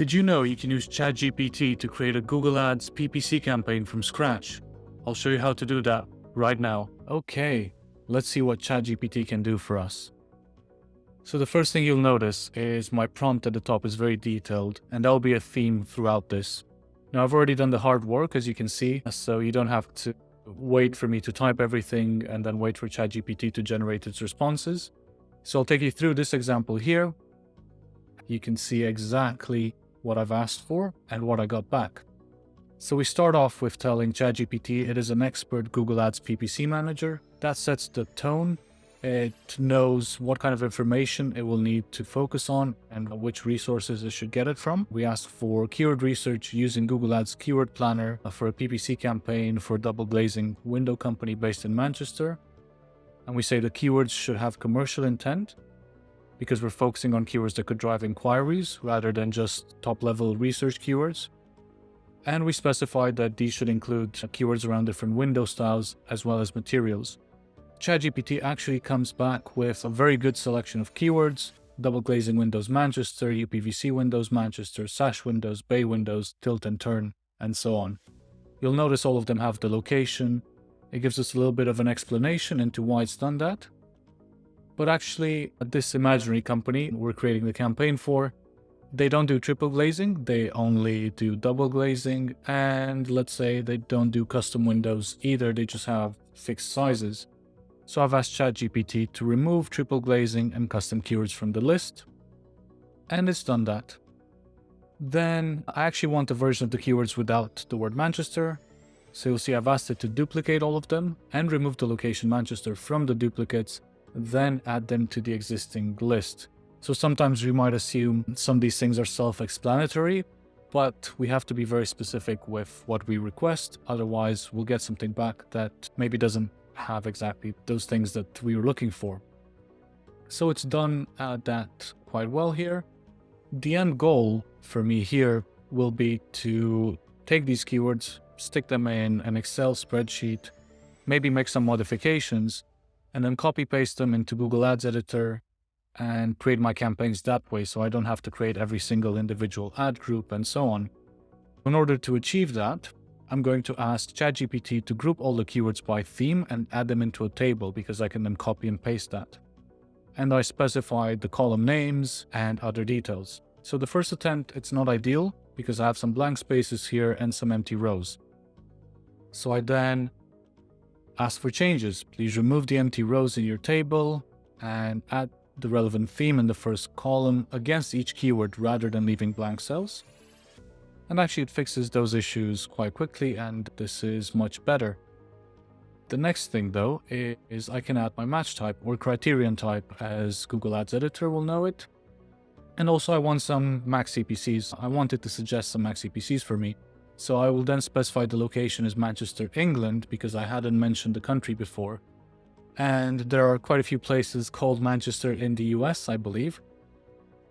Did you know you can use ChatGPT to create a Google Ads PPC campaign from scratch? I'll show you how to do that right now. Okay, let's see what ChatGPT can do for us. So the first thing you'll notice is my prompt at the top is very detailed, and there'll be a theme throughout this. Now I've already done the hard work, as you can see, so you don't have to wait for me to type everything and then wait for ChatGPT to generate its responses. So I'll take you through this example here. You can see exactly what I've asked for and what I got back. So we start off with telling ChatGPT it is an expert Google Ads PPC manager. That sets the tone. It knows what kind of information it will need to focus on and which resources it should get it from. We ask for keyword research using Google Ads Keyword Planner for a PPC campaign for a double glazing window company based in Manchester. And we say the keywords should have commercial intent, because we're focusing on keywords that could drive inquiries rather than just top-level research keywords. And we specified that these should include keywords around different window styles as well as materials. ChatGPT actually comes back with a very good selection of keywords: double glazing windows Manchester, UPVC windows Manchester, sash windows, bay windows, tilt and turn, and so on. You'll notice all of them have the location. It gives us a little bit of an explanation into why it's done that. But actually, this imaginary company we're creating the campaign for, they don't do triple glazing, they only do double glazing, and let's say they don't do custom windows either, they just have fixed sizes. So I've asked ChatGPT to remove triple glazing and custom keywords from the list, and it's done that. Then I actually want a version of the keywords without the word Manchester, so you'll see I've asked it to duplicate all of them and remove the location Manchester from the duplicates, then add them to the existing list. So sometimes we might assume some of these things are self-explanatory, but we have to be very specific with what we request. Otherwise, we'll get something back that maybe doesn't have exactly those things that we were looking for. So it's done that quite well here. The end goal for me here will be to take these keywords, stick them in an Excel spreadsheet, maybe make some modifications, and then copy paste them into Google Ads Editor and create my campaigns that way, so I don't have to create every single individual ad group and so on. In order to achieve that, I'm going to ask ChatGPT to group all the keywords by theme and add them into a table, because I can then copy and paste that. And I specified the column names and other details. So the first attempt, it's not ideal because I have some blank spaces here and some empty rows. So I then ask for changes. Please remove the empty rows in your table and add the relevant theme in the first column against each keyword rather than leaving blank cells. And actually it fixes those issues quite quickly, and this is much better. The next thing though is I can add my match type or criterion type, as Google Ads Editor will know it. And also I want some max CPCs. I want it to suggest some max CPCs for me. So I will then specify the location as Manchester, England, because I hadn't mentioned the country before. And there are quite a few places called Manchester in the US, I believe.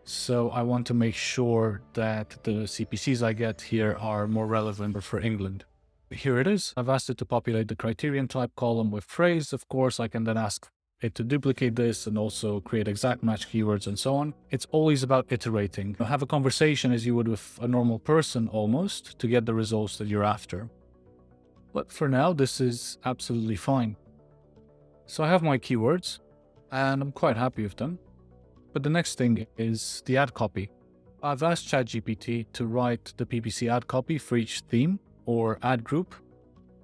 So I want to make sure that the CPCs I get here are more relevant for England. Here it is. I've asked it to populate the criterion type column with phrase. Of course, I can then ask it to duplicate this and also create exact match keywords and so on. It's always about iterating. Have a conversation as you would with a normal person almost to get the results that you're after. But for now, this is absolutely fine. So I have my keywords and I'm quite happy with them. But the next thing is the ad copy. I've asked ChatGPT to write the PPC ad copy for each theme or ad group,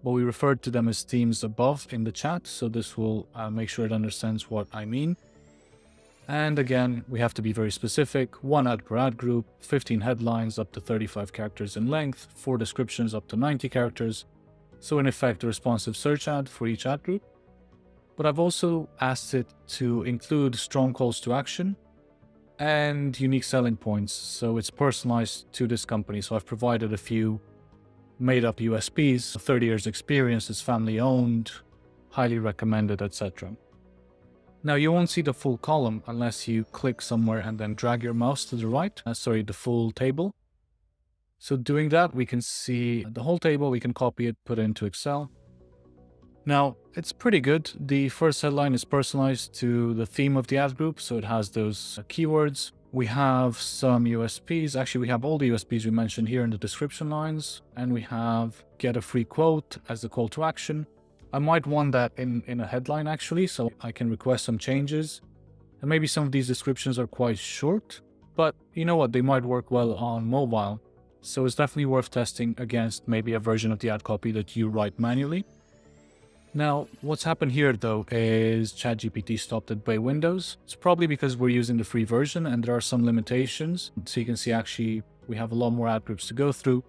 but we referred to them as themes above in the chat, so this will make sure it understands what I mean. And again, we have to be very specific: 1 ad per ad group, 15 headlines up to 35 characters in length, 4 descriptions up to 90 characters. So in effect, a responsive search ad for each ad group. But I've also asked it to include strong calls to action and unique selling points, so it's personalized to this company. So I've provided a few made up USPs: 30 years experience, it's family owned, highly recommended, etc. Now you won't see the full column unless you click somewhere and then drag your mouse to the right, the full table. So doing that, we can see the whole table, we can copy it, put it into Excel. Now, it's pretty good. The first headline is personalized to the theme of the ad group, so it has those keywords. We have some USPs. Actually, we have all the USPs we mentioned here in the description lines, and we have get a free quote as the call to action. I might want that in a headline actually, so I can request some changes. And maybe some of these descriptions are quite short, but you know what, they might work well on mobile. So it's definitely worth testing against maybe a version of the ad copy that you write manually. Now, what's happened here though is ChatGPT stopped at by Windows. It's probably because we're using the free version and there are some limitations. So you can see actually we have a lot more ad groups to go through.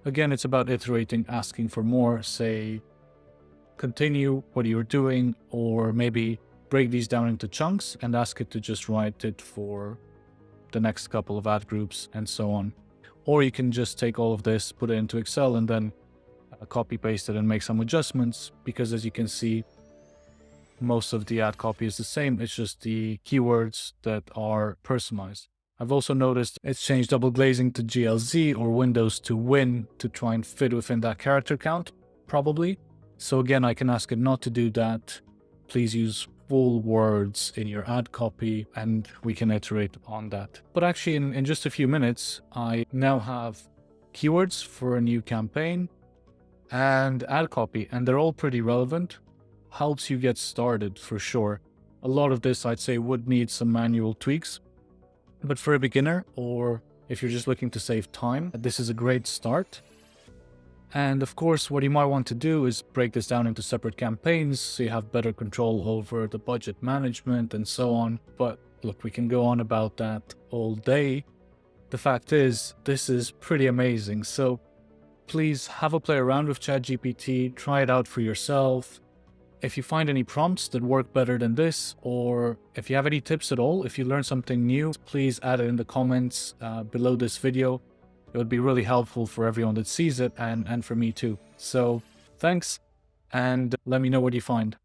Again, it's about iterating, asking for more, say, continue what you're doing, or maybe break these down into chunks and ask it to just write it for the next couple of ad groups and so on. Or you can just take all of this, put it into Excel, and then copy paste it and make some adjustments, because as you can see, most of the ad copy is the same. It's just the keywords that are personalized. I've also noticed it's changed double glazing to GLZ or Windows to Win to try and fit within that character count, probably. So again, I can ask it not to do that. Please use full words in your ad copy, and we can iterate on that. But actually in just a few minutes, I now have keywords for a new campaign and ad copy, and they're all pretty relevant. Helps you get started for sure. A lot of this I'd say would need some manual tweaks, but for a beginner, or if you're just looking to save time, this is a great start. And of course, what you might want to do is break this down into separate campaigns so you have better control over the budget management and so on. But look, we can go on about that all day. The fact is, this is pretty amazing. So please have a play around with ChatGPT, try it out for yourself. If you find any prompts that work better than this, or if you have any tips at all, if you learn something new, please add it in the comments below this video. It would be really helpful for everyone that sees it and for me too. So thanks, and let me know what you find.